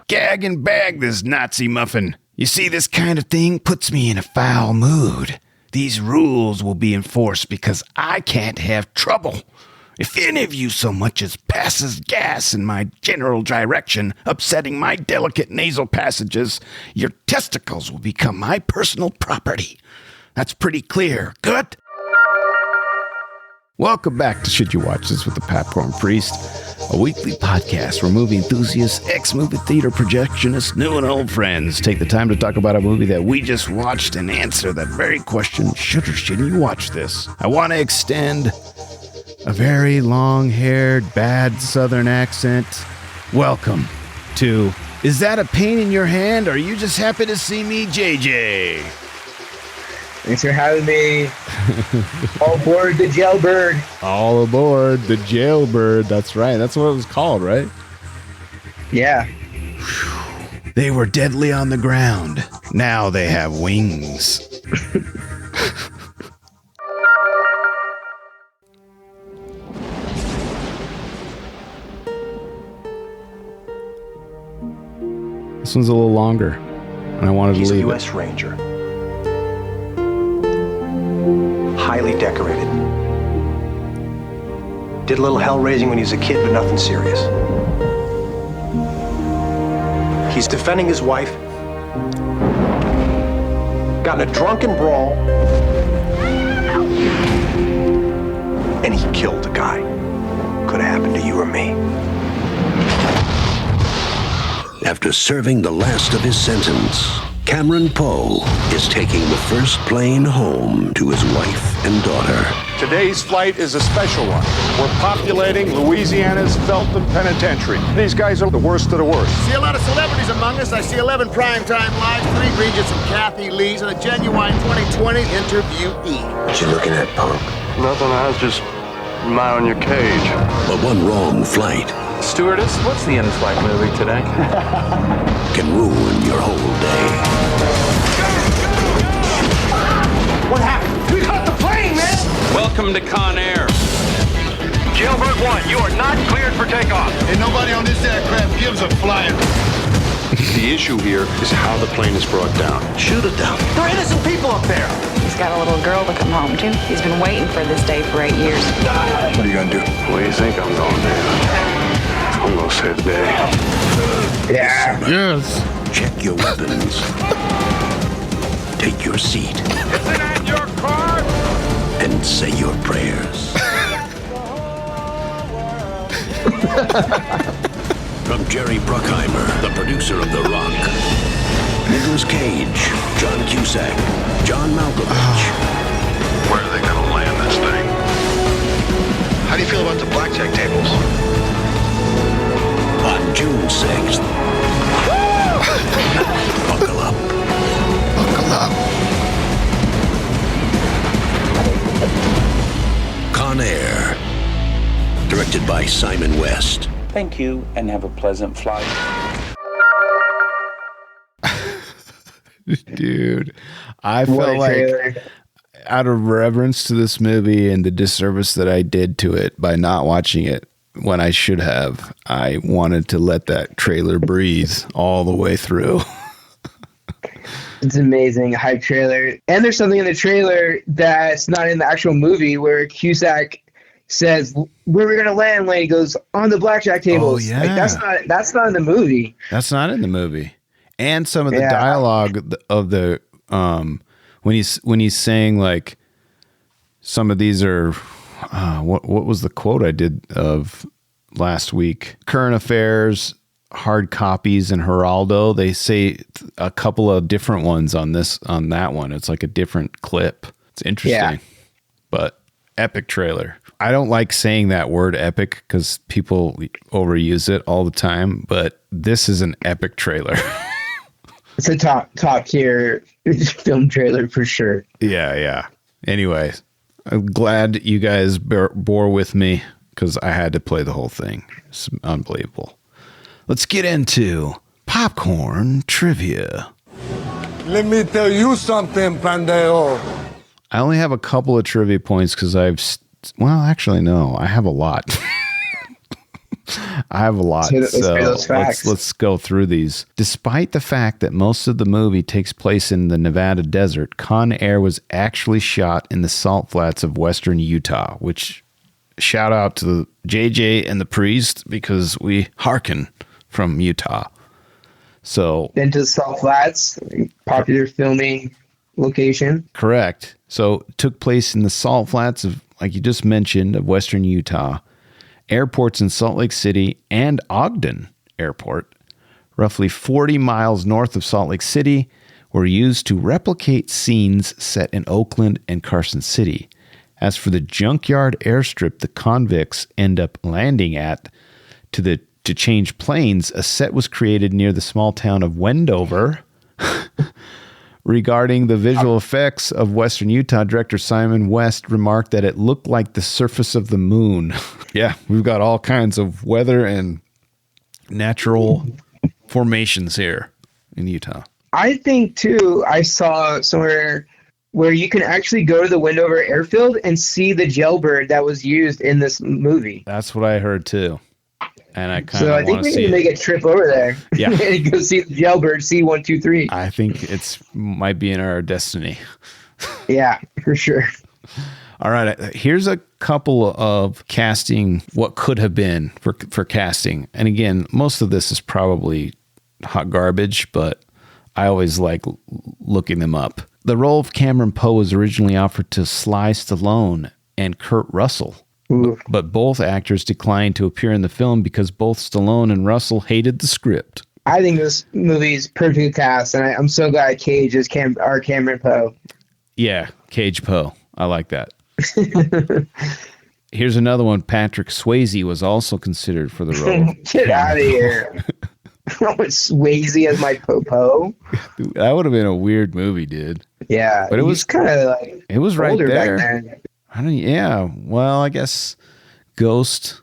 Gag and bag this Nazi muffin. You see, this kind of thing puts me in a foul mood. These rules will be enforced because I can't have trouble. If any of you so much as passes gas in my general direction, upsetting my delicate nasal passages, your testicles will become my personal property. That's pretty clear. Good? Welcome back to Should You Watch This with the Popcorn Priest, a weekly podcast where movie enthusiasts, ex-movie theater projectionists, new and old friends take the time to talk about a movie that we just watched and answer that very question, should or shouldn't you watch this? I want to extend a very long-haired, bad southern accent. Welcome to Is That a Pain in Your Hand, or are you just happy to see me, JJ? Thanks for having me. All aboard the jailbird. All aboard the jailbird. That's right. That's what it was called, right? Yeah. They were deadly on the ground. Now they have wings. This one's a little longer, and I wanted to leave He's a U.S. Ranger. Highly decorated. Did a little hell raising when he was a kid, but nothing serious. He's defending his wife. Got in a drunken brawl. And he killed a guy. Could have happened to you or me. After serving the last of his sentence, Cameron Poe is taking the first plane home to his wife and daughter. Today's flight is a special one. We're populating Louisiana's Felton Penitentiary. These guys are the worst of the worst. See a lot of celebrities among us. I see 11 primetime lives, 3 Regents and Kathy Lees, and a genuine 2020 interviewee. What you looking at, punk? Nothing, I was just mind on your cage. But one wrong flight Stewardess, what's the in-flight movie today? can ruin your whole day. What happened? We caught the plane, man! Welcome to Con Air. Jailbird 1, you are not cleared for takeoff. And nobody on this aircraft gives a flying. The issue here is how the plane is brought down. Shoot it down. There are innocent people up there. He's got a little girl to come home to. He's been waiting for this day for 8 years. What are you gonna do? What do you think I'm gonna do? I'm gonna save the day. Yeah. Yes. Check your weapons. Take your seat. Isn't that your car? And say your prayers. From Jerry Bruckheimer, the producer of The Rock, Nicolas Cage, John Cusack, John Malkovich. Where are they gonna land this thing? How do you feel about the blackjack tables? On June 6th. Buckle up. Buckle up. Con Air. Directed by Simon West. Thank you, and have a pleasant flight. Dude, I felt like, out of reverence to this movie and the disservice that I did to it by not watching it when I should have, I wanted to let that trailer breathe all the way through. It's amazing. Hype trailer. And there's something in the trailer that's not in the actual movie where Cusack says, where we're going to land, when he goes, on the blackjack tables. Oh, yeah. Like, that's not in the movie. That's not in the movie. And some of the dialogue of the when he's saying, like, some of these are what was the quote I did of last week? Current Affairs, hard copies, and Geraldo. They say a couple of different ones on that one. It's like a different clip. It's interesting, but epic trailer. I don't like saying that word epic because people overuse it all the time, but this is an epic trailer. It's a top tier film trailer for sure. Yeah. Anyway, I'm glad you guys bore with me because I had to play the whole thing. It's unbelievable. Let's get into popcorn trivia. Let me tell you something, Pandeo. I only have a couple of trivia points because actually, no, I have a lot. I have a lot. So let's go through these. Despite the fact that most of the movie takes place in the Nevada desert, Con Air was actually shot in the salt flats of western Utah, which shout out to the JJ and the priest because we hearken from Utah. So then to the salt flats, popular filming location. Correct. So it took place in the salt flats of, like you just mentioned, of western Utah. Airports in Salt Lake City and Ogden Airport, roughly 40 miles north of Salt Lake City, were used to replicate scenes set in Oakland and Carson City. As for the junkyard airstrip the convicts end up landing at to change planes, a set was created near the small town of Wendover. Regarding the visual effects of Western Utah, director Simon West remarked that it looked like the surface of the moon. Yeah, we've got all kinds of weather and natural formations here in Utah. I think, too, I saw somewhere where you can actually go to the Wendover airfield and see the jailbird that was used in this movie. That's what I heard, too. And I kind of So I think we need to make a trip over there. Yeah. And go see the jailbird C-123. I think it's might be in our destiny. Yeah, for sure. All right. Here's a couple of casting, what could have been for casting. And again, most of this is probably hot garbage, but I always like looking them up. The role of Cameron Poe was originally offered to Sly Stallone and Kurt Russell. But both actors declined to appear in the film because both Stallone and Russell hated the script. I think this movie is perfectly cast, and I'm so glad Cage is our Cameron Poe. Yeah, Cage Poe. I like that. Here's another one. Patrick Swayze was also considered for the role. Get out of here. I want Swayze as my Poe. That would have been a weird movie, dude. Yeah, but it was kind of like it was right there. Back then. Yeah. Well, I guess Ghost,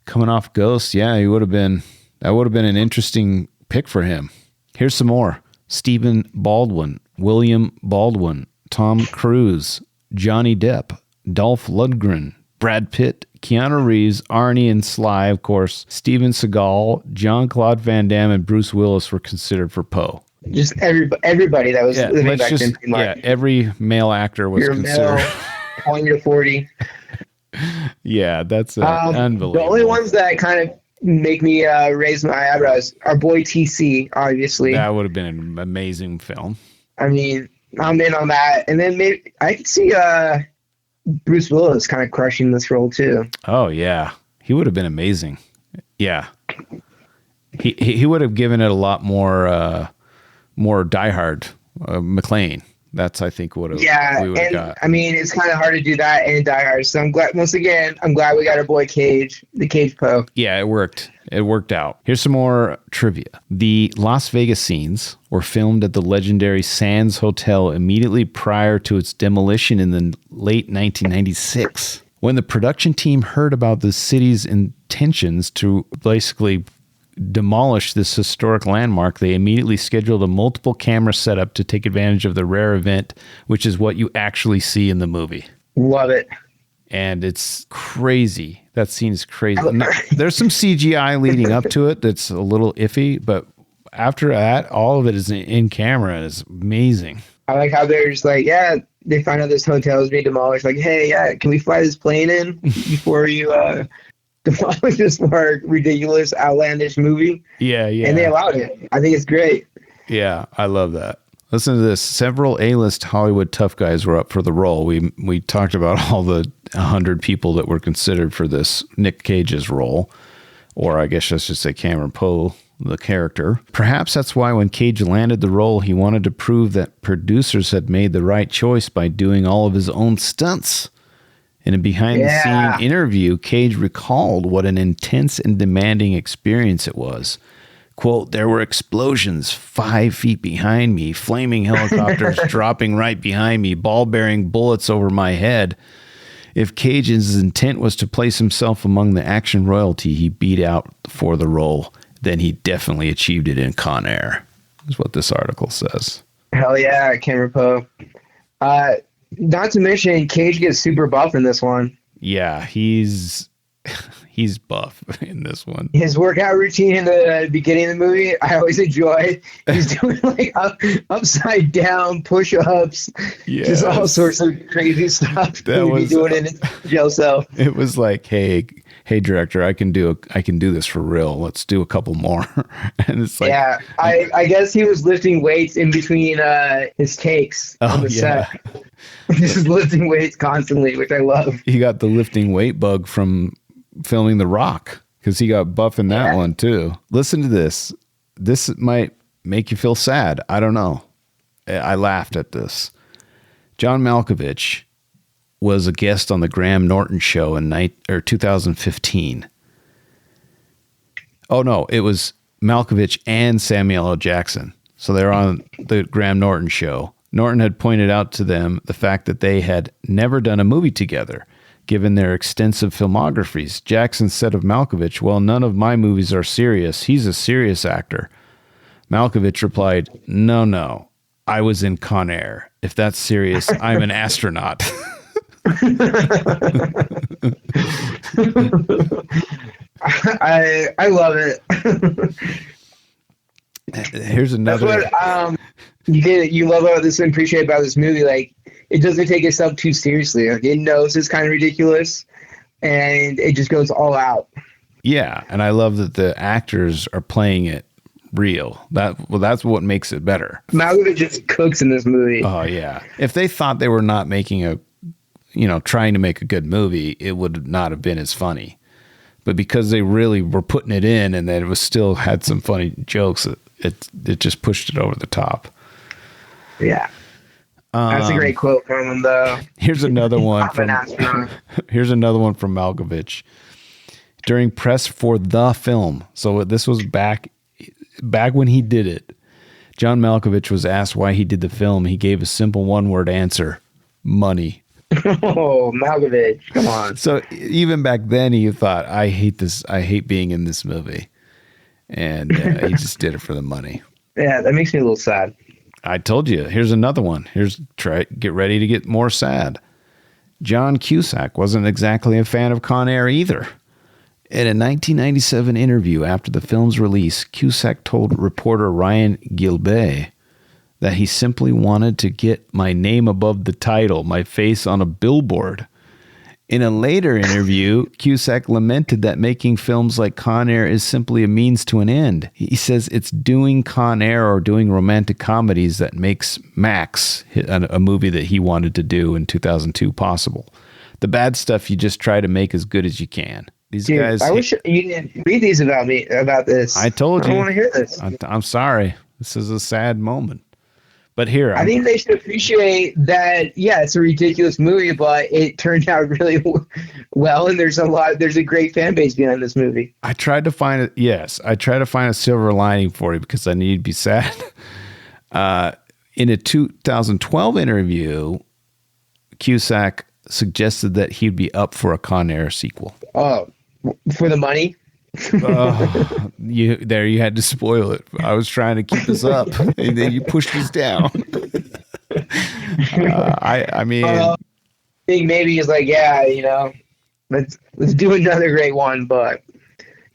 coming off Ghost, yeah, that would have been an interesting pick for him. Here's some more. Stephen Baldwin, William Baldwin, Tom Cruise, Johnny Depp, Dolph Lundgren, Brad Pitt, Keanu Reeves, Arnie and Sly, of course, Steven Seagal, Jean-Claude Van Damme, and Bruce Willis were considered for Poe. Just everybody that was living back then. Yeah, every male actor was considered. Male, 20 to 40. Yeah, that's unbelievable. The only ones that kind of make me raise my eyebrows are boy TC, obviously. That would have been an amazing film. I mean, I'm in on that. And then maybe I could see Bruce Willis kind of crushing this role too. Oh yeah, he would have been amazing. Yeah, he would have given it a lot more Die Hard, McClane. That's, I think, what we would have got. I mean, it's kind of hard to do that and Die Hard. So I'm glad, once again, we got our boy Cage, the Cage Poe. Yeah, it worked. It worked out. Here's some more trivia. The Las Vegas scenes were filmed at the legendary Sands Hotel immediately prior to its demolition in the late 1996. When the production team heard about the city's intentions to basically demolish this historic landmark, they immediately scheduled a multiple camera setup to take advantage of the rare event, which is what you actually see in the movie. Love it. And it's crazy. That scene is crazy. There's some CGI leading up to it that's a little iffy, but after that, all of it is in camera. It's amazing. I like how they're just like, yeah, they find out this hotel is being demolished. Like, hey, yeah, can we fly this plane in before you demolish this more ridiculous, outlandish movie? Yeah. And they allowed it. I think it's great. Yeah, I love that. Listen to this. Several A-list Hollywood tough guys were up for the role. We talked about all the 100 people that were considered for this Nick Cage's role, or I guess I should say Cameron Poe, the character. Perhaps that's why when Cage landed the role, he wanted to prove that producers had made the right choice by doing all of his own stunts. In a behind-the-scene interview, Cage recalled what an intense and demanding experience it was. Quote, there were explosions 5 feet behind me, flaming helicopters dropping right behind me, ball-bearing bullets over my head. If Cage's intent was to place himself among the action royalty he beat out for the role, then he definitely achieved it in Con Air, is what this article says. Hell yeah, Cameron Poe. Not to mention, Cage gets super buff in this one. Yeah, he's He's buff in this one. His workout routine in the beginning of the movie, I always enjoy. He's doing like upside down push-ups, just all sorts of crazy stuff that he'd be doing in his jail cell. It was like, hey, director, I can do this for real. Let's do a couple more. And it's like, yeah, I guess he was lifting weights in between his takes on the set. Just lifting weights constantly, which I love. He got the lifting weight bug from filming The Rock, because he got buff in that one too. Listen to this. This might make you feel sad. I don't know. I laughed at this. John Malkovich was a guest on the Graham Norton show in 2015. Oh no, it was Malkovich and Samuel L. Jackson. So they're on the Graham Norton show. Norton had pointed out to them the fact that they had never done a movie together, given their extensive filmographies. Jackson said of Malkovich, "Well, none of my movies are serious. He's a serious actor." Malkovich replied, No, I was in Con Air. If that's serious, I'm an astronaut." I love it. Here's another. That's what you love about this and appreciate about this movie. Like, it doesn't take itself too seriously. Like, it knows it's kind of ridiculous, and it just goes all out. Yeah, and I love that the actors are playing it real. That's what makes it better. Malkovich just cooks in this movie. Oh yeah. If they thought they were not making trying to make a good movie, it would not have been as funny. But because they really were putting it in, and that it was still had some funny jokes, it just pushed it over the top. Yeah. That's a great quote from him, though. Here's another one from Malkovich. During press for the film, so this was back when he did it, John Malkovich was asked why he did the film. He gave a simple one-word answer: money. Oh, Malkovich, come on. So even back then, he thought, I hate this. I hate being in this movie. And he just did it for the money. Yeah, that makes me a little sad. I told you. Here's another one. Get ready to get more sad. John Cusack wasn't exactly a fan of Con Air either. In a 1997 interview after the film's release, Cusack told reporter Ryan Gilbey that he simply wanted to get my name above the title, my face on a billboard. In a later interview, Cusack lamented that making films like Con Air is simply a means to an end. He says it's doing Con Air or doing romantic comedies that makes Max, a movie that he wanted to do in 2002, possible. The bad stuff you just try to make as good as you can. These guys. I wish you didn't read these about this. I told you. I don't want to hear this. I'm sorry. This is a sad moment. But here, I think they should appreciate that. Yeah, it's a ridiculous movie, but it turned out really well, and there's a great fan base behind this movie. I tried to find it. Yes, I tried to find a silver lining for you because I need to be sad. In a 2012 interview, Cusack suggested that he'd be up for a Con Air sequel. Oh, for the money? You had to spoil it. I was trying to keep us up, and then you pushed us down. I think maybe he's like, let's do another great one. But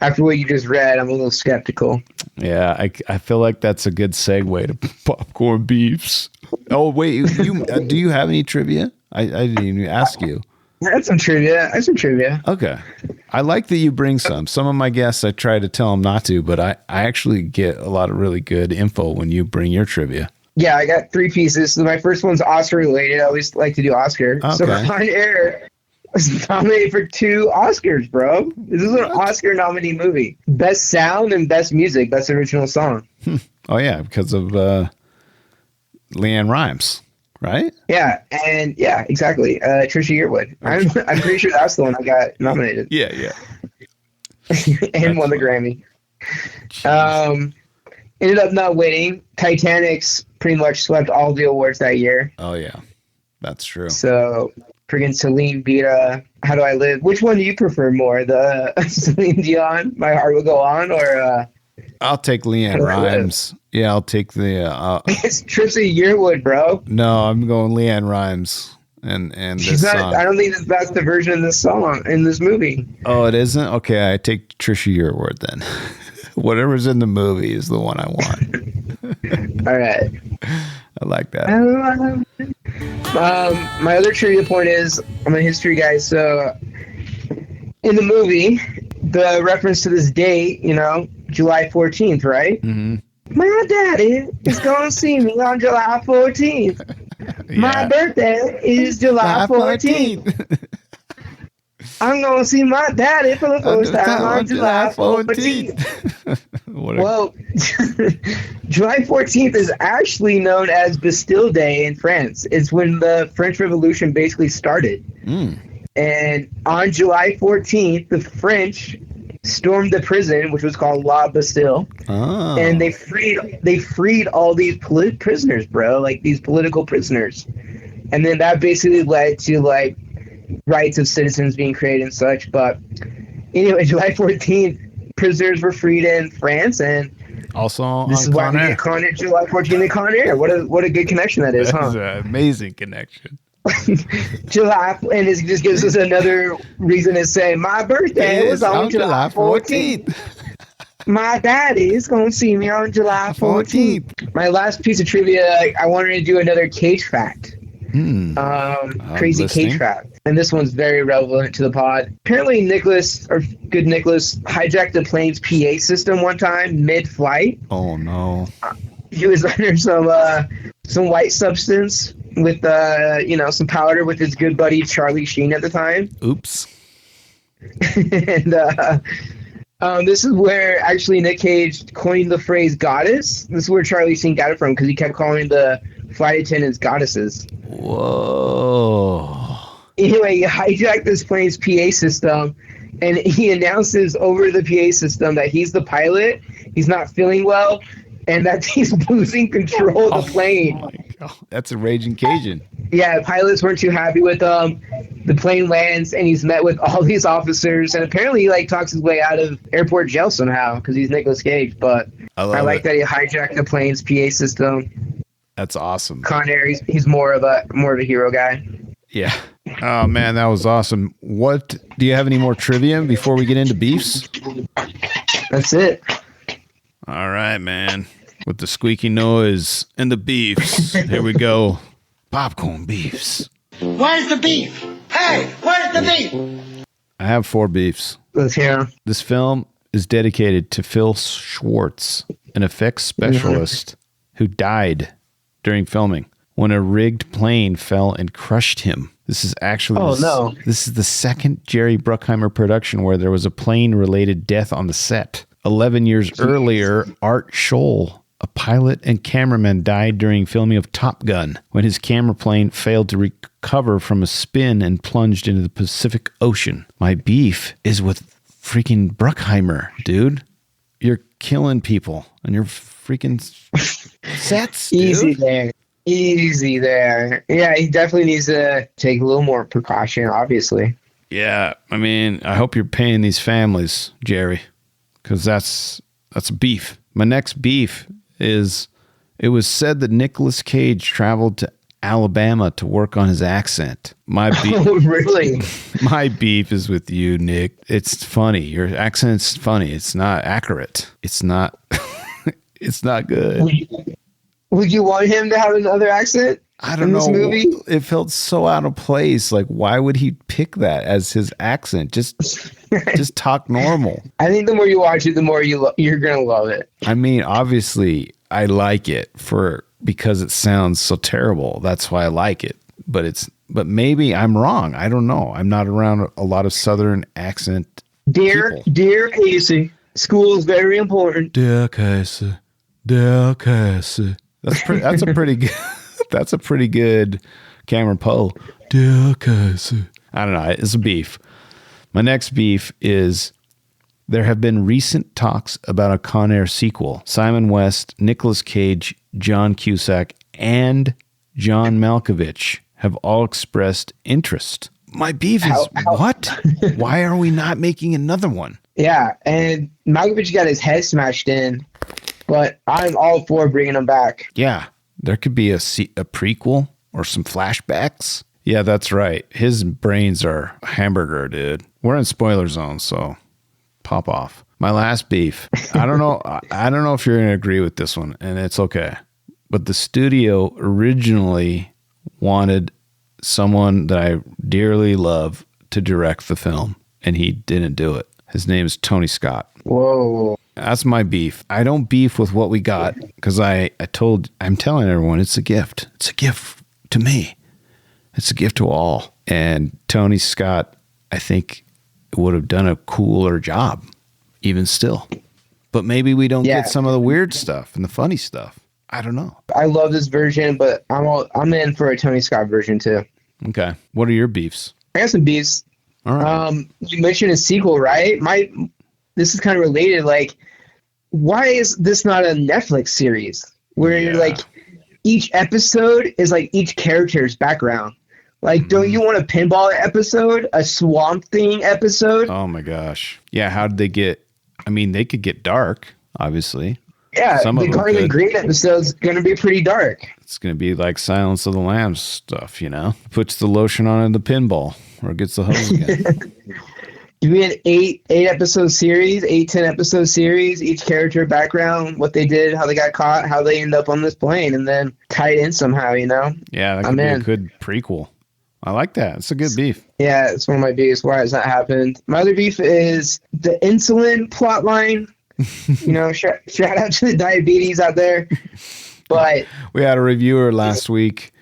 after what you just read, I'm a little skeptical. Yeah, I feel like that's a good segue to popcorn beefs. Oh wait, do you have any trivia? I didn't even ask you. I have some trivia. Okay. I like that you bring some. Some of my guests, I try to tell them not to, but I actually get a lot of really good info when you bring your trivia. Yeah, I got 3 pieces. So my first one's Oscar related. I always like to do Oscar. Okay. So Con Air was nominated for 2 Oscars, bro. This is an Oscar nominee movie. Best sound and best music, best original song. Oh, yeah, because of Leanne Rimes. Right? Yeah, and exactly. Trisha Yearwood. I'm pretty sure that's the one that got nominated. Yeah. And won the Grammy. Ended up not winning. Titanic's pretty much swept all the awards that year. Oh yeah, that's true. So friggin' Celine beat How Do I Live? Which one do you prefer more? The Celine Dion, My Heart Will Go On, or I'll take Leanne Rimes. Yeah, I'll take the. It's Trisha Yearwood, bro. No, I'm going Leanne Rimes. and She's this not. song. I don't think that's the version of this song in this movie. Oh, it isn't? Okay, I take Trisha your word then. Whatever's in the movie is the one I want. All right. I like that. My other trivia point is, I'm a history guy, so in the movie, the reference to this date, July 14th, right? Mm-hmm. My daddy is going to see me on July 14th. My birthday is July 14th. I'm going to see my daddy for the first time on July 14th. Well, July 14th is actually known as Bastille Day in France. It's when the French Revolution basically started. And on July 14th, the French stormed the prison, which was called La Bastille, and they freed all these prisoners, bro, like these political prisoners. And then that basically led to like rights of citizens being created and such. But anyway, July 14th, prisoners were freed in France, and also this is why we get Con Air, July 14th and Con Air. What a good connection that is, That's huh? an amazing connection. July, and it just gives us another reason to say my birthday was on July 14th. My daddy is gonna see me on July 14th. My last piece of trivia, I wanted to do another Cage fact. Crazy Cage fact, and this one's very relevant to the pod. Apparently, Nicholas hijacked the plane's PA system one time mid-flight. Oh no! He was under some white substance with some powder with his good buddy Charlie Sheen at the time. Oops. And this is where actually Nick Cage coined the phrase goddess. This is where Charlie Sheen got it from, because he kept calling the flight attendants goddesses. Whoa. Anyway, he hijacked this plane's PA system, and he announces over the PA system that he's the pilot, he's not feeling well, and that he's losing control of the plane. Oh my God. That's a raging Cajun. Yeah, pilots weren't too happy with him. The plane lands, and he's met with all these officers, and apparently he talks his way out of airport jail somehow because he's Nicolas Cage. But I like that he hijacked the plane's PA system. That's awesome. Con Air, he's more of a hero guy. Yeah. Oh man, that was awesome. What do you have any more trivia before we get into beefs? That's it. All right, man. With the squeaky noise and the beefs, here we go. Popcorn beefs. Where's the beef? Hey, where's the beef? I have 4 beefs. Let's hear 'em. This film is dedicated to Phil Schwartz, an effects specialist who died during filming when a rigged plane fell and crushed him. This is actually This is the second Jerry Bruckheimer production where there was a plane-related death on the set. 11 years earlier, Art Scholl, a pilot and cameraman, died during filming of Top Gun when his camera plane failed to recover from a spin and plunged into the Pacific Ocean. My beef is with freaking Bruckheimer, dude. You're killing people on your freaking sets, dude. Easy there. Yeah, he definitely needs to take a little more precaution, obviously. Yeah, I mean, I hope you're paying these families, Jerry, because that's beef. My next beef is, it was said that Nicolas Cage traveled to Alabama to work on his accent. My beef. Oh, really? My beef is with you, Nick. It's funny. Your accent's funny. It's not accurate. It's not. It's not good. Would you want him to have another accent? I don't know. This movie? It felt so out of place. Like, why would he pick that as his accent? Just talk normal. I think the more you watch it, the more you're gonna love it. I mean, obviously, I like it because it sounds so terrible. That's why I like it. But maybe I'm wrong. I don't know. I'm not around a lot of Southern accent. Dear Casey, school is very important. Dear Casey. That's a pretty good. That's a pretty good Cameron Poe. Dear Casey. I don't know. It's a beef. My next beef is, there have been recent talks about a Con Air sequel. Simon West, Nicolas Cage, John Cusack, and John Malkovich have all expressed interest. My beef is, what? Why are we not making another one? Yeah, and Malkovich got his head smashed in, but I'm all for bringing him back. Yeah, there could be a prequel or some flashbacks. Yeah, that's right. His brains are hamburger, dude. We're in spoiler zone, so pop off. My last beef. I don't know. I don't know if you're going to agree with this one, and it's okay. But the studio originally wanted someone that I dearly love to direct the film, and he didn't do it. His name is Tony Scott. Whoa. That's my beef. I don't beef with what we got because I'm telling everyone it's a gift. It's a gift to me. It's a gift to all. And Tony Scott, I think, would have done a cooler job, even still. But maybe we don't get some of the weird stuff and the funny stuff. I don't know. I love this version, but I'm in for a Tony Scott version too. Okay. What are your beefs? I got some beefs. All right. You mentioned a sequel, right? This is kind of related. Like, why is this not a Netflix series where like each episode is like each character's background? Like, don't you want a pinball episode, a Swamp Thing episode? Oh my gosh. Yeah. How did they get? I mean, they could get dark, obviously. Yeah, the Garland Green episode's going to be pretty dark. It's going to be like Silence of the Lambs stuff, you know? Puts the lotion on in the pinball or gets the hose again. Give me an 8-episode series, 10 episode series, each character background, what they did, how they got caught, how they end up on this plane, and then tie it in somehow, you know? Yeah, that could be a good prequel. I like that. It's a good beef. Yeah, it's one of my beefs. Why has that happened? My other beef is the insulin plot line. You know, shout out to the diabetes out there. But we had a reviewer last week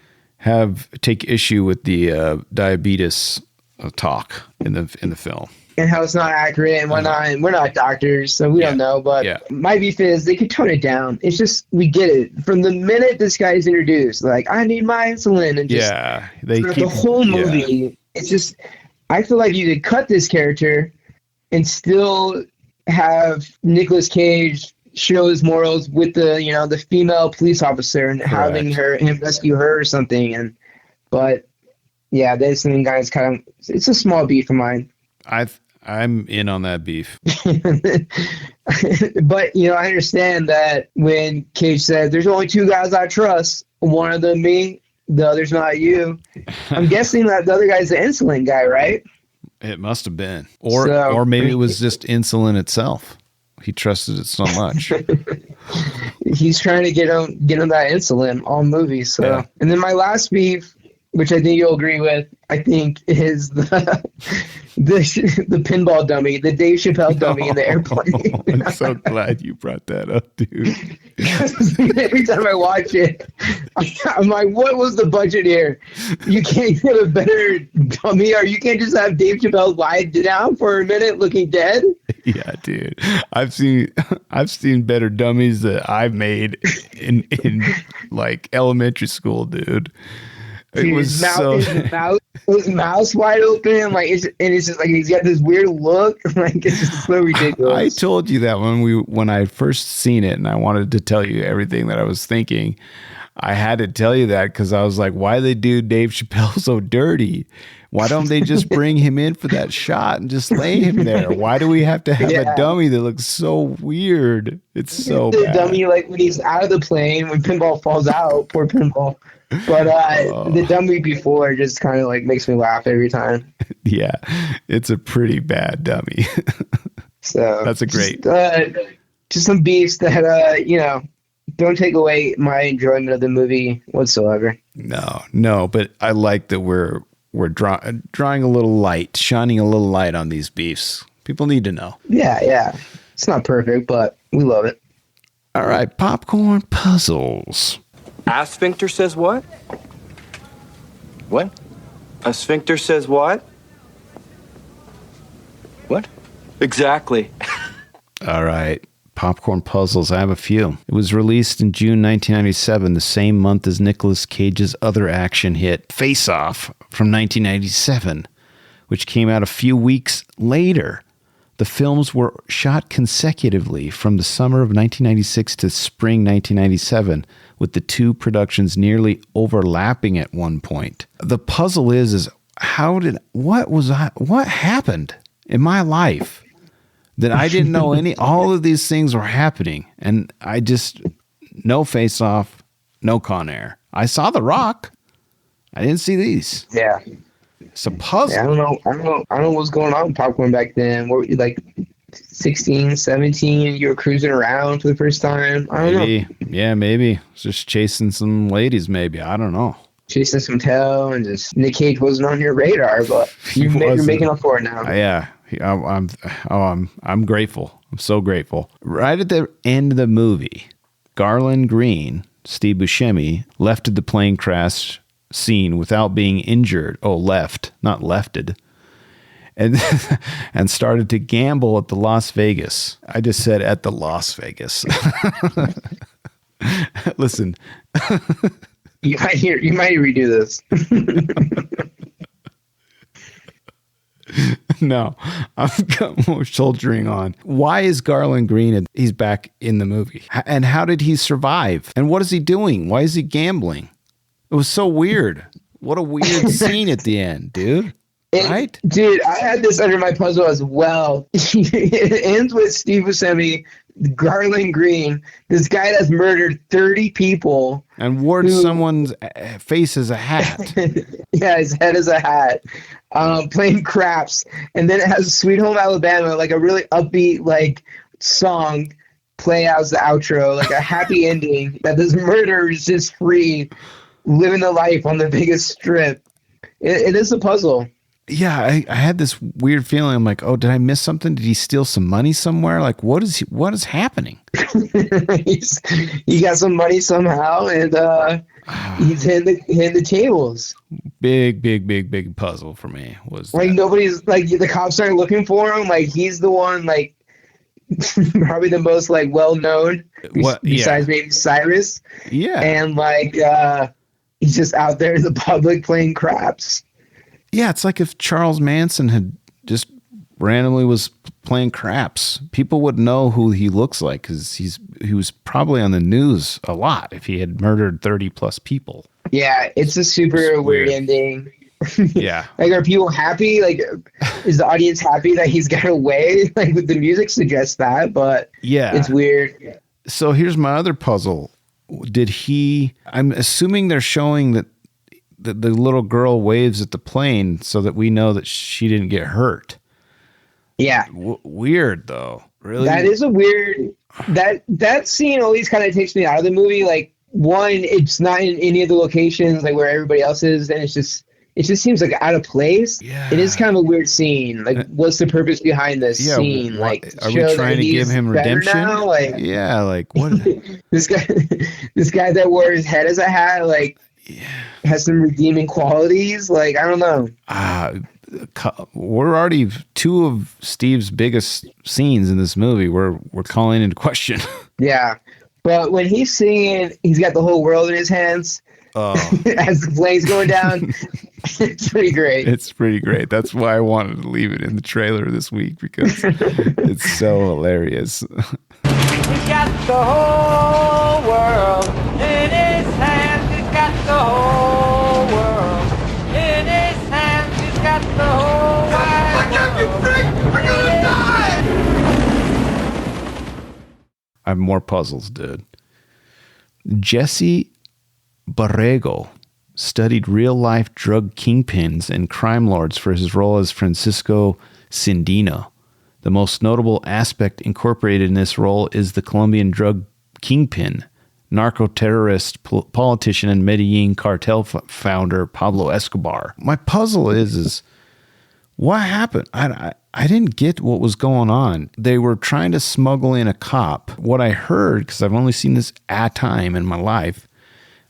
take issue with the diabetes talk in the film. And how it's not accurate and whatnot. And we're not doctors, so we don't know. But my beef is they could tone it down. It's just, we get it. From the minute this guy's introduced, like, I need my insulin. And just the whole movie, it's just, I feel like you could cut this character and still have Nicolas Cage show his morals with the female police officer and having him rescue her or something. But this thing, guys, it's a small beef of mine. I'm in on that beef. But I understand that when Cage said, "There's only two guys I trust, one of them me, the other's not you." I'm guessing that the other guy's the insulin guy, right? It must have been, or maybe it was just insulin itself. He trusted it so much. He's trying to get him that insulin all movies. So, and then my last beef, which I think you'll agree with, I think is the pinball dummy, the Dave Chappelle dummy in the airplane. I'm so glad you brought that up, dude. Every time I watch it, I'm like, what was the budget here? You can't get a better dummy, or you can't just have Dave Chappelle lie down for a minute looking dead? Yeah, dude. I've seen better dummies that I've made in like elementary school, dude. It was his mouth wide open, like it's just like he's got this weird look, like it's just so ridiculous. I told you that when I first seen it, and I wanted to tell you everything that I was thinking. I had to tell you that because I was like, why they do Dave Chappelle so dirty? Why don't they just bring him in for that shot and just lay him there? Why do we have to have a dummy that looks so weird? It's so the bad. Dummy, like when he's out of the plane, when Pinball falls out, poor Pinball. But the dummy before just kind of like makes me laugh every time. Yeah, it's a pretty bad dummy. So that's a great. Just some beefs that don't take away my enjoyment of the movie whatsoever. No, but I like that we're drawing a little light, shining a little light on these beefs. People need to know. Yeah. It's not perfect, but we love it. All right, popcorn puzzles. A sphincter says what? What? A sphincter says what? What? Exactly. All right. Popcorn puzzles. I have a few. It was released in June 1997, the same month as Nicolas Cage's other action hit, Face Off, from 1997, which came out a few weeks later. The films were shot consecutively from the summer of 1996 to spring 1997, with the two productions nearly overlapping at one point. The puzzle is what happened in my life that I didn't know all of these things were happening, and no Face Off, no Con Air. I saw The Rock. I didn't see these. Yeah. It's a puzzle. Yeah, I don't know what's going on with popcorn back then. What were you, like 16, 17? You were cruising around for the first time? I don't know. Yeah, maybe. Just chasing some ladies, maybe. I don't know. Chasing some tail, and just Nick Cage wasn't on your radar, but you're making up for it now. Yeah. I'm grateful. I'm so grateful. Right at the end of the movie, Garland Green, Steve Buscemi, lefted the plane crash scene without being injured. Oh, left, not lefted. And started to gamble at the Las Vegas. I just said at the Las Vegas. Listen. You might redo this. No, I've got more soldiering on. Why is Garland Green? He's back in the movie. And how did he survive? And what is he doing? Why is he gambling? It was so weird. What a weird scene at the end, dude. Right? Dude, I had this under my puzzle as well. It ends with Steve Buscemi, Garland Green, this guy that's murdered 30 people. And wore someone's face as a hat. Yeah, his head is a hat. Playing craps. And then it has Sweet Home Alabama, like a really upbeat like song play out as the outro, like a happy ending that this murderer is just free, living the life on the biggest strip. It is a puzzle. Yeah, I had this weird feeling. I'm like, oh, did I miss something? Did he steal some money somewhere? Like, what is happening? He got some money somehow, and he's hitting the tables. Big puzzle for me was like nobody's like the cops started looking for him. Like he's the one, like probably the most like well known besides maybe Cyrus. Yeah, and like he's just out there in the public playing craps. Yeah, it's like if Charles Manson had just randomly was playing craps. People would know who he looks like because he was probably on the news a lot if he had murdered 30 plus people. Yeah, it's a super weird ending. Yeah. Like, are people happy? Like, is the audience happy that he's got away? Like, the music suggests that, but yeah, it's weird. So here's my other puzzle. I'm assuming they're showing that the little girl waves at the plane so that we know that she didn't get hurt. Yeah. Weird though. Really? That is a weird, that scene always kind of takes me out of the movie. Like, one, it's not in any of the locations like where everybody else is. And it just seems like out of place. Yeah. It is kind of a weird scene. Like, what's the purpose behind this scene? Like, are we trying to give him redemption? Now? Like, yeah. Like what? this guy that wore his head as a hat, like, has some redeeming qualities. Like, I don't know. We're already two of Steve's biggest scenes in this movie. We're calling into question. Yeah, but when he's singing, he's got the whole world in his hands. As the plane's going down, it's pretty great. It's pretty great. That's why I wanted to leave it in the trailer this week because it's so hilarious. He's got the whole world in his hands. He's got the whole world in his hands. He's got the whole wide world. I can't be free. I'm gonna die. I have more puzzles, dude. Jesse Borrego studied real-life drug kingpins and crime lords for his role as Francisco Cindino. The most notable aspect incorporated in this role is the Colombian drug kingpin, narco-terrorist, politician, and Medellin cartel founder Pablo Escobar. My puzzle is what happened? I didn't get what was going on. They were trying to smuggle in a cop. What I heard, because I've only seen this a time in my life,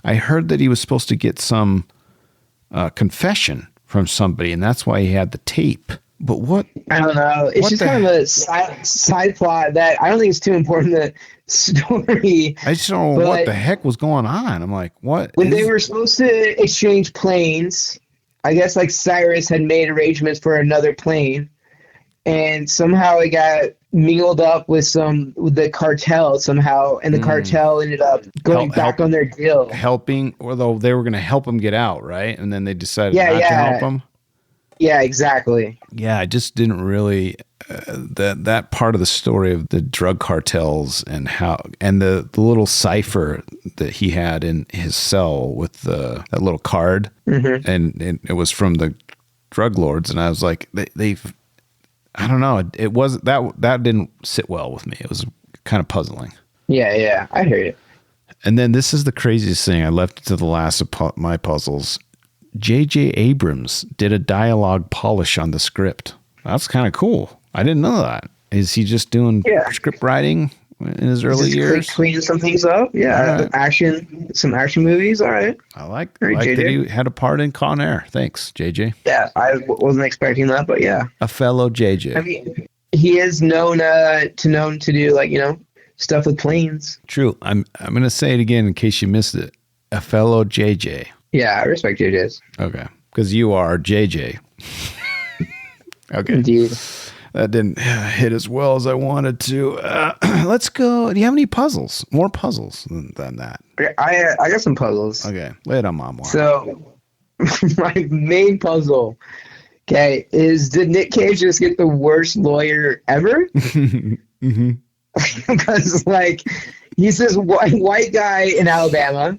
I heard that he was supposed to get some confession from somebody, and that's why he had the tape. But what? I don't know. It's just kind of a side plot that I don't think it's too important to the story. I just don't know what the heck was going on. I'm like, what? When they were supposed to exchange planes, I guess like Cyrus had made arrangements for another plane, and somehow it got mingled up with the cartel somehow, and the cartel ended up going back on their deal. Helping, although they were going to help him get out, right? And then they decided not to help him. Yeah, exactly. Yeah, I just didn't really that part of the story of the drug cartels and how and the little cipher that he had in his cell with that little card, and it was from the drug lords, and I was like, they've I don't know, it wasn't that didn't sit well with me. It was kind of puzzling. Yeah, I heard it. And then this is the craziest thing. I left it to the last of my puzzles. J.J. Abrams did a dialogue polish on the script. That's kind of cool. I didn't know that. Is he just doing script writing in his early years? Cleaning some things up. Yeah, right. Some action movies. All right. I like that he had a part in Con Air. Thanks, JJ. Yeah, I wasn't expecting that, but yeah. A fellow JJ. I mean, he is known to do, like, you know, stuff with planes. True. I'm going to say it again in case you missed it. A fellow JJ. Yeah, I respect JJs. Okay. Because you are JJ. Okay. Indeed. That didn't hit as well as I wanted to. Let's go. Do you have any puzzles? More puzzles than that? I got some puzzles. Okay. Lay it on Mom. So, my main puzzle, okay, is did Nick Cage just get the worst lawyer ever? Mm-hmm. Because, like, he's this white guy in Alabama.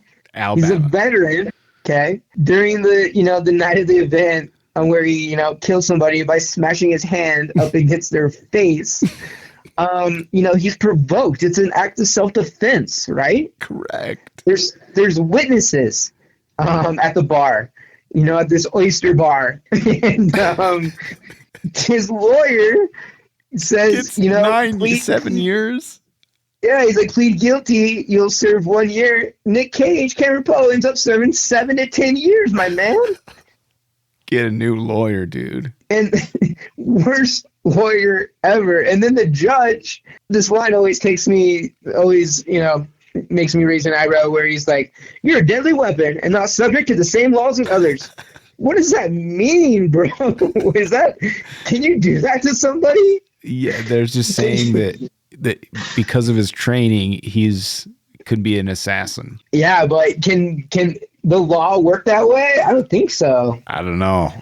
He's a veteran, okay? During the night of the event where he, kills somebody by smashing his hand up against their face, he's provoked. It's an act of self-defense, right? Correct. There's witnesses at the bar, at this oyster bar. And his lawyer says, it's 97 years. Yeah, he's like, plead guilty, you'll serve 1 year. Nick Cage, Cameron Poe, ends up serving 7 to 10 years, my man. Get a new lawyer, dude. And worst lawyer ever. And then the judge, this line always makes me raise an eyebrow, where he's like, you're a deadly weapon and not subject to the same laws as others. What does that mean, bro? Can you do that to somebody? Yeah, they're just saying that because of his training, could be an assassin. Yeah, but can the law work that way? I don't think so. I don't know.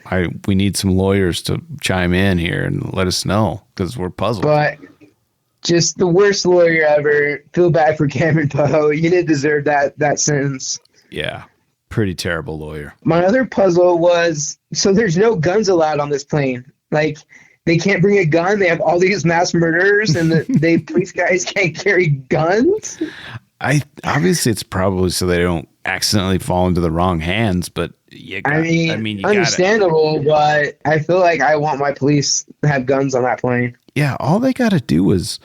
We need some lawyers to chime in here and let us know, because we're puzzled. But just the worst lawyer ever. Feel bad for Cameron Poe. You didn't deserve that sentence. Yeah, pretty terrible lawyer. My other puzzle was, so there's no guns allowed on this plane. Like, they can't bring a gun. They have all these mass murderers, and the police guys can't carry guns. Obviously it's probably so they don't accidentally fall into the wrong hands, but you understandable, but I feel like I want my police to have guns on that plane. Yeah, all they got to do is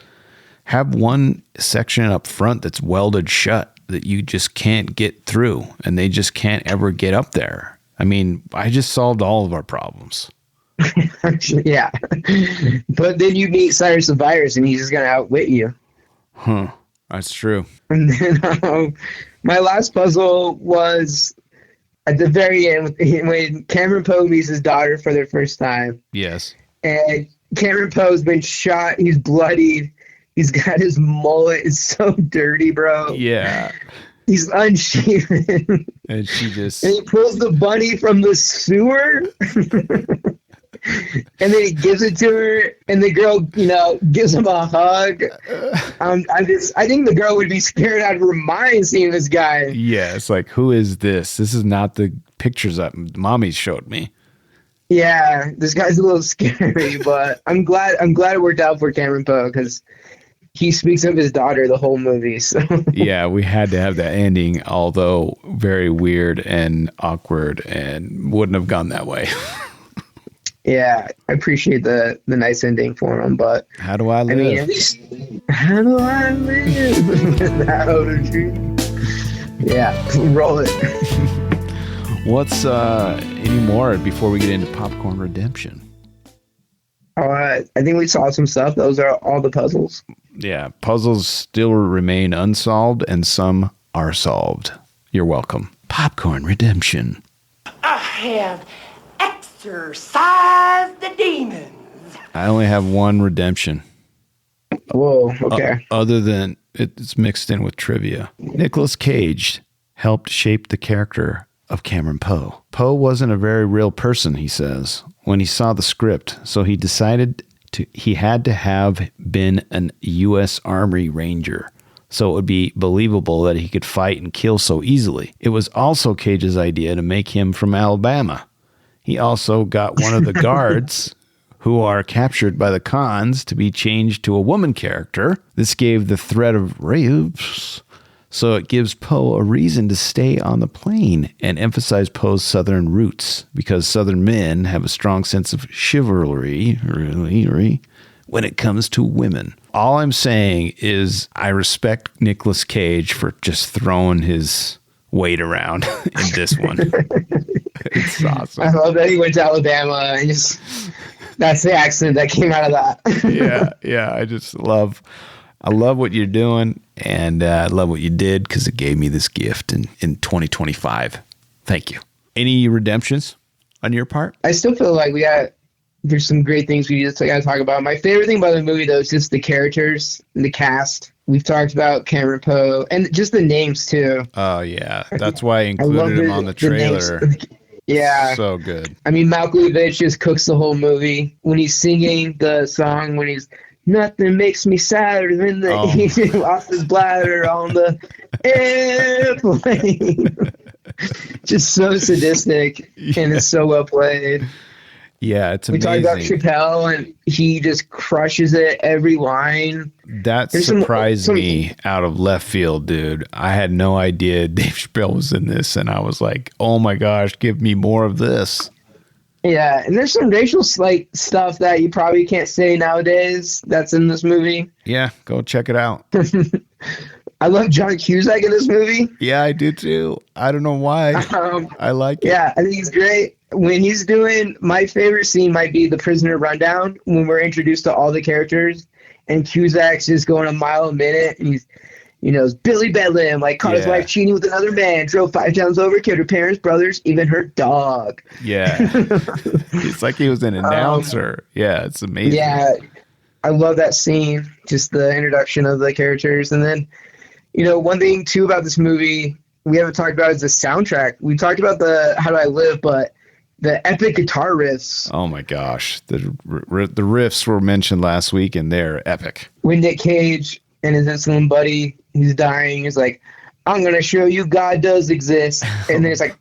have one section up front that's welded shut that you just can't get through, and they just can't ever get up there. I mean, I just solved all of our problems. Yeah. But then you meet Cyrus the Virus, and he's just going to outwit you. Huh. That's true. And then my last puzzle was at the very end when Cameron Poe meets his daughter for the first time. Yes. And Cameron Poe's been shot. He's bloodied. He's got his mullet. It's so dirty, bro. Yeah. He's unshaven. And and he pulls the bunny from the sewer. And then he gives it to her, and the girl, gives him a hug. I think the girl would be scared out of her mind seeing this guy. Yeah, it's like, who is this? This is not the pictures that mommy showed me. Yeah, this guy's a little scary, but I'm glad it worked out for Cameron Poe, because he speaks of his daughter the whole movie. So yeah, we had to have that ending, although very weird and awkward, and wouldn't have gone that way. Yeah, I appreciate the nice ending for him, but how do I live? I mean, at least, how do I live without a dream? Yeah, roll it. What's any more before we get into Popcorn Redemption? I think we solved some stuff. Those are all the puzzles. Yeah, puzzles still remain unsolved, and some are solved. You're welcome. Popcorn Redemption. I have exorcised the demons. I only have one redemption. Whoa, okay. Other than it's mixed in with trivia. Nicolas Cage helped shape the character of Cameron Poe. Poe wasn't a very real person, he says. when he saw the script. So he decided he had to have been an U.S. Army Ranger, so it would be believable that he could fight and kill so easily. It was also Cage's idea to make him from Alabama. He also got one of the guards who are captured by the cons to be changed to a woman character. This gave the threat of rapes, so it gives Poe a reason to stay on the plane and emphasize Poe's Southern roots, because Southern men have a strong sense of chivalry when it comes to women. All I'm saying is I respect Nicolas Cage for just throwing his weight around in this one. It's awesome. I love that he went to Alabama and just that's the accent that came out of that. yeah. I love what you're doing, and I love what you did because it gave me this gift in 2025. Thank you. Any redemptions on your part? I still feel like there's some great things we just got to talk about. My favorite thing about the movie, though, is just the characters and the cast. We've talked about Cameron Poe and just the names, too. Oh, yeah. That's why I included him on the trailer. Yeah. So good. I mean, Malkovich just cooks the whole movie. When he's singing the song, when he's, nothing makes me sadder than he lost his bladder on the airplane. Just so sadistic, and it's so well played. Yeah, it's amazing. We talked about Chappelle, and he just crushes it every line. That surprised me out of left field, dude. I had no idea Dave Chappelle was in this, and I was like, oh my gosh, give me more of this. Yeah, and there's some racial stuff that you probably can't say nowadays that's in this movie. Yeah, go check it out. I love John Cusack in this movie. Yeah, I do too. I don't know why. I like it. Yeah, I think he's great. When he's doing, my favorite scene might be the prisoner rundown, when we're introduced to all the characters, and Cusack's just going a mile a minute, and he's, Billy Bedlam, caught his wife cheating with another man, drove 5 towns over, killed her parents, brothers, even her dog. Yeah. It's like he was an announcer. Yeah, it's amazing. Yeah, I love that scene, just the introduction of the characters. And then, one thing, too, about this movie we haven't talked about is the soundtrack. We talked about the How Do I Live, but the epic guitar riffs. Oh, my gosh. The riffs were mentioned last week, and they're epic. When Nick Cage and his insulin buddy, he's dying, he's like, I'm going to show you God does exist. And then it's like,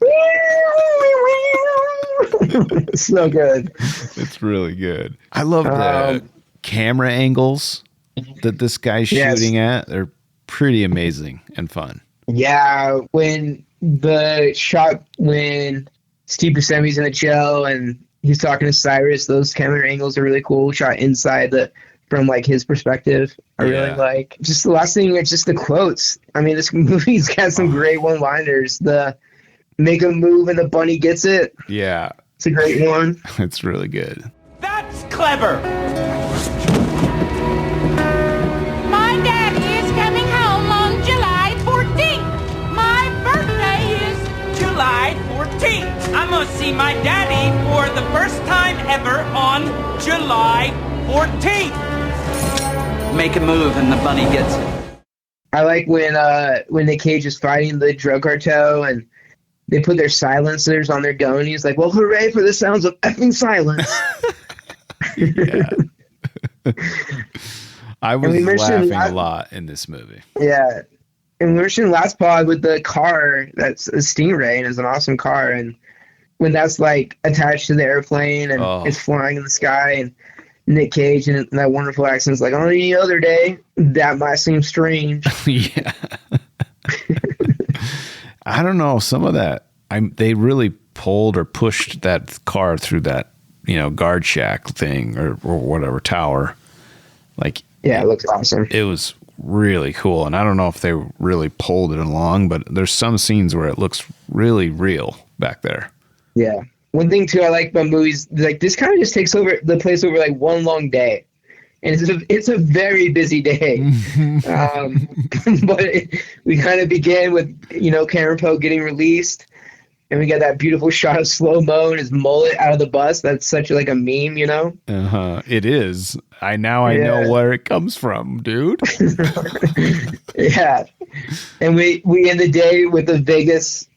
it's so good. It's really good. I love the camera angles that this guy's shooting at. They're pretty amazing and fun. Yeah, when Steve Buscemi's in the jail and he's talking to Cyrus, those camera angles are really cool. Shot inside from his perspective. I really like. Just the last thing, it's just the quotes. I mean, this movie's got some great one-liners. The make a move and the bunny gets it. Yeah. It's a great one. It's really good. That's clever. My daddy is coming home on July 14th. My birthday is July 14th. I'm going to see my daddy for the first time ever on July 14th. Make a move and the bunny gets it. I like when Nick Cage is fighting the drug cartel and they put their silencers on their gun. He's like, well, hooray for the sounds of effing silence. Yeah. I was laughing a lot in this movie. Yeah. And we mentioned last pod with the car, that's a Stingray, and it's an awesome car. And when that's attached to the airplane and it's flying in the sky, and Nick Cage and that wonderful accent is like, on any other day, that might seem strange. Yeah. I don't know. Some of that, they really pulled or pushed that car through that, guard shack thing or whatever tower. Yeah, it looks awesome. It was really cool. And I don't know if they really pulled it along, but there's some scenes where it looks really real back there. Yeah. One thing too I like about movies, this kind of just takes over the place over one long day, and it's a very busy day. But we kind of begin with Cameron Poe getting released, and we got that beautiful shot of slow mo and his mullet out of the bus. That's such a meme, It is. I know where it comes from, dude. Yeah, and we end the day with the Vegas,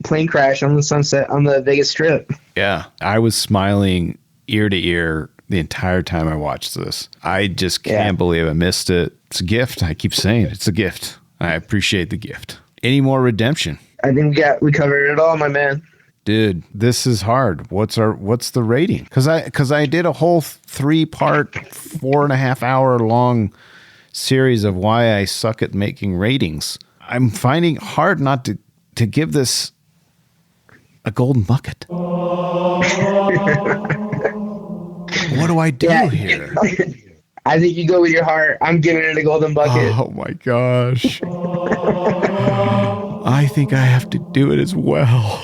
plane crash on the sunset on the Vegas Strip. Yeah, I was smiling ear to ear the entire time I watched this. I just can't believe I missed it. It's a gift. I keep saying it's a gift. I appreciate the gift. Any more redemption? I think we covered it all, my man. Dude, this is hard. What's the rating? Because I did a whole 3-part, 4.5 hour long series of why I suck at making ratings. I'm finding it hard not to give this a golden bucket. What do I do here? I think you go with your heart. I'm giving it a golden bucket. Oh my gosh. I think I have to do it as well.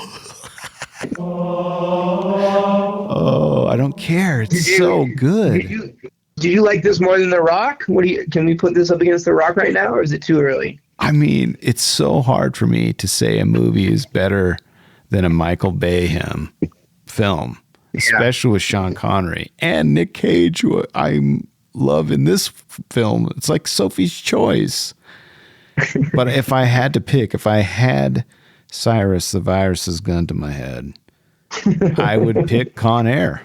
Oh, I don't care. It's so good. Do you like this more than The Rock? Can we put this up against The Rock right now, or is it too early? I mean, it's so hard for me to say a movie is better than a Michael Bay film, especially with Sean Connery and Nick Cage, who I love in this film. It's like Sophie's Choice. But if I had to pick, if I had Cyrus the Virus's gun to my head, I would pick Con Air.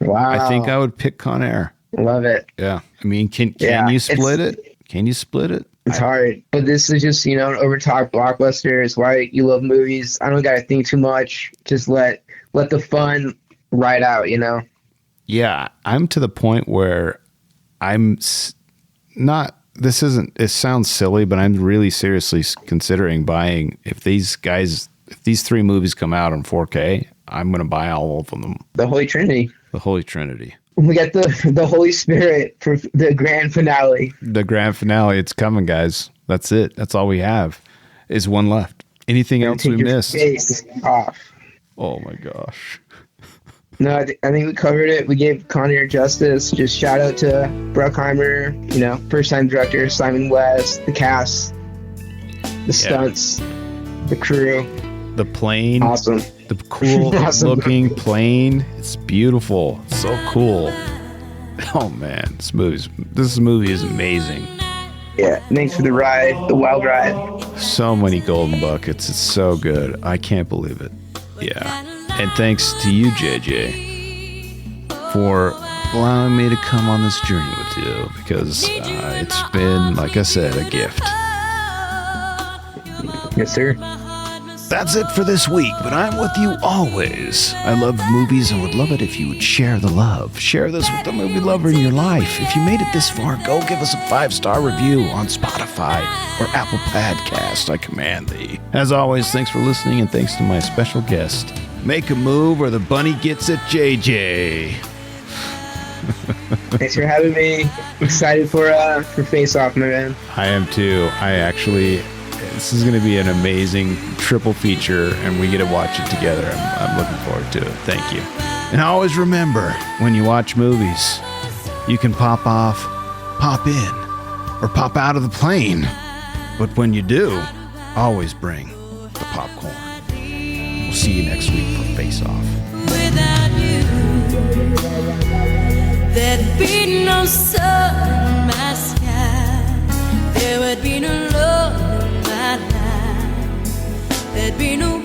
Wow. I think I would pick Con Air. Love it. Yeah. I mean, can you split it? Can you split it? It's hard. But this is just, an over-top blockbuster. It's why you love movies. I don't got to think too much. Just let the fun ride out, Yeah. I'm to the point where I'm not, it sounds silly, but I'm really seriously considering buying, if these 3 movies come out on 4K, I'm going to buy all of them. The Holy Trinity. The Holy Trinity. We got the Holy Spirit for the grand finale. The grand finale. It's coming, guys. That's it. That's all we have. Is one left. Anything else we missed? Face off. Oh my gosh. No, I think we covered it. We gave Con Air justice. Just shout out to Bruckheimer, first time director, Simon West, the cast, the stunts, the crew. The plane. Awesome. The cool looking plane. It's beautiful. It's so cool. Oh man, this movie is amazing. Yeah, thanks for the ride, the wild ride. So many golden buckets. It's so good. I can't believe it. Yeah. And thanks to you, JJ, for allowing me to come on this journey with you, because it's been, like I said, a gift. Yes, sir. That's it for this week, but I'm with you always. I love movies and would love it if you would share the love. Share this with the movie lover in your life. If you made it this far, go give us a 5-star review on Spotify or Apple Podcast. I command thee. As always, thanks for listening, and thanks to my special guest. Make a move or the bunny gets it, JJ. Thanks for having me. Excited for Face Off, my man. I am too. This is going to be an amazing triple feature, and we get to watch it together. I'm looking forward to it. Thank you. And always remember, when you watch movies, you can pop off, pop in, or pop out of the plane. But when you do, always bring the popcorn. We'll see you next week for Face Off. Without you, there'd be no sun in my sky. There would be no love in my life. There'd be no